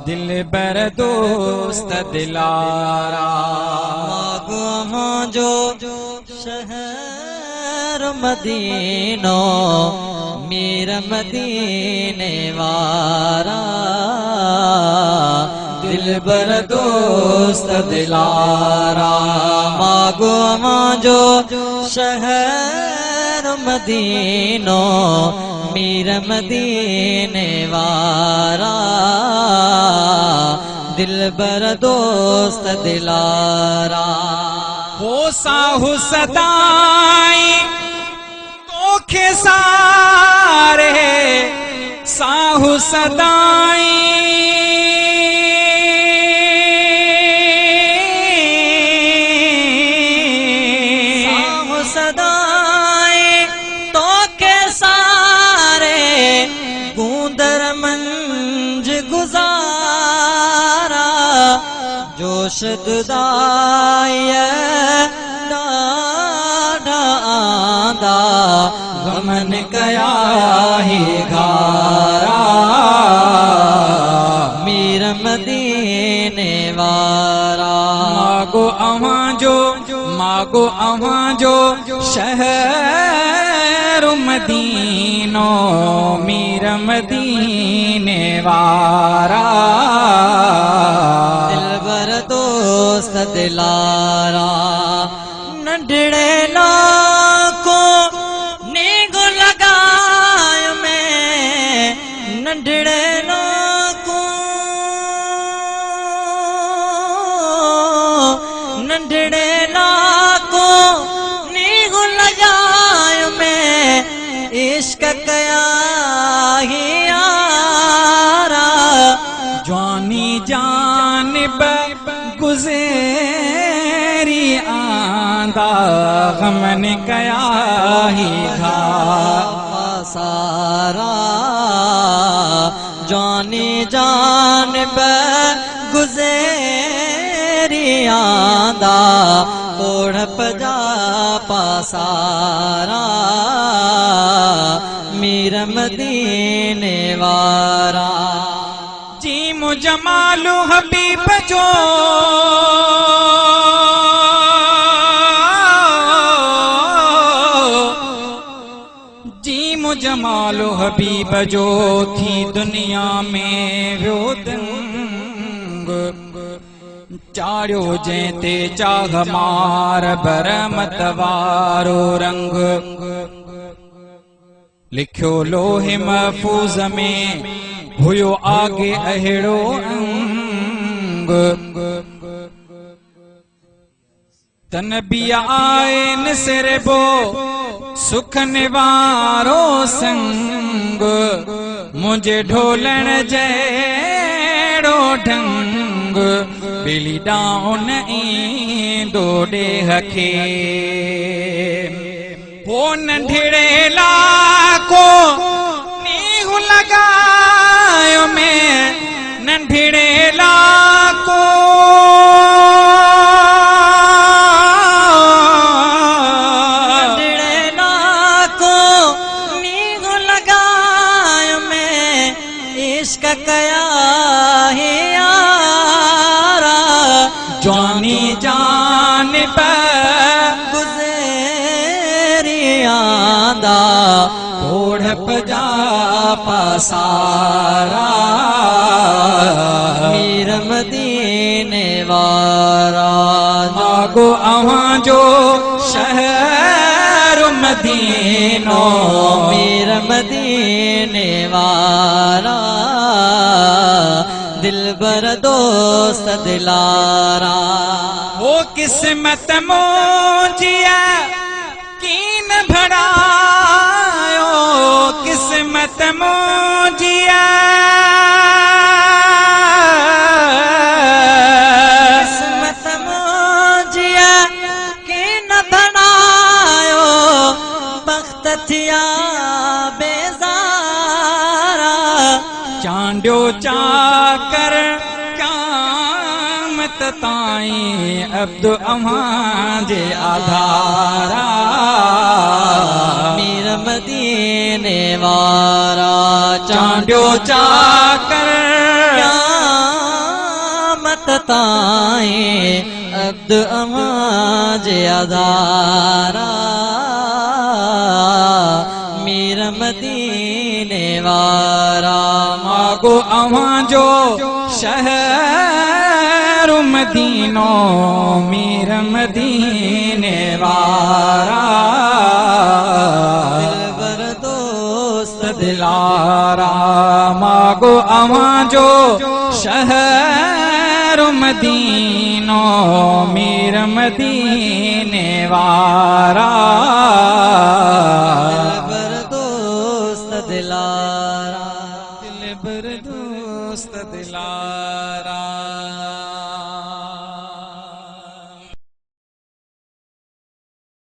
दिल बर दोस्त दिलारा। मागो जो शहर मदीनो मीर मदीने वारा, दिल बर दोस्त दिलारा। मागो जो शहर मदीनो मीर मदीने वारा, दिल बर दोस्त दिलारा। हो साहु सदाई तोखे सारे, साहु सदाई साहु सदाई तोखे सारे, गूंदर मंज गुजारा, जोश दुदाई डाढ़ा आंदा, गमन कया ही घारा, मीर मदीने वारा। मागो अवां जो शहर मदीनो मीर मदीने वारा, दिल बर दोस्त दिलारा। नंढड़े लाको नीगो लगाय में, नंढड़े लाको नंढड़े लाको नीगो लगाय में, इश्क कया ही यारा, जवानी जानिब गुज़ेरी आंदा, गमन कया ही सारा, जानी जानिब गुज़ेरी आंदा, ओढ़प जा पासारा, मीर मदीने वारा। जी मुजमालु हबीब जो जमालो हबीब जो थी दुनिया में व्योदंग, चाड़ियो जैते चाह मार बरमत वारो रंग, लिखियो लोहे महफूज में हुयो आगे अहिड़ो अंग, तनबिया आए निसरबो सुख निवारो संग, मुझे ढोलण जैड़ो ढंग, बिली डाउन ईंदो डेह खे। हो नंढड़े लाको नीहु लगायो में, नंढड़े लाको कया है यारा, जवानी जानिब गुज़ेरी आंदा, ओढ़प जा पासारा, मीर मदीने वारा। मागो अवां जो शहर मदीनो मीर मदीने वारा, दिल बर दोस्त दिलारा। वो किस्मत मोजिया कीन भड़ायो, किस्मत मोजिया किस्मत मोजिया कीन भड़ायो, बख्त थिया बेजारा, चांडियो चाकर कामत ताईं अब्द अवां जे आधारा, मीर मदीने वारा। चांडियो चाकर ताई अब्द अमाज अदारा मीर मदीने वारा मागो अवां जो शहर मदीनो मीर मदीने वारा दिलबर दोस्त दिलारा मागो अवां जो शहर मदीनो मीर मदीने वारा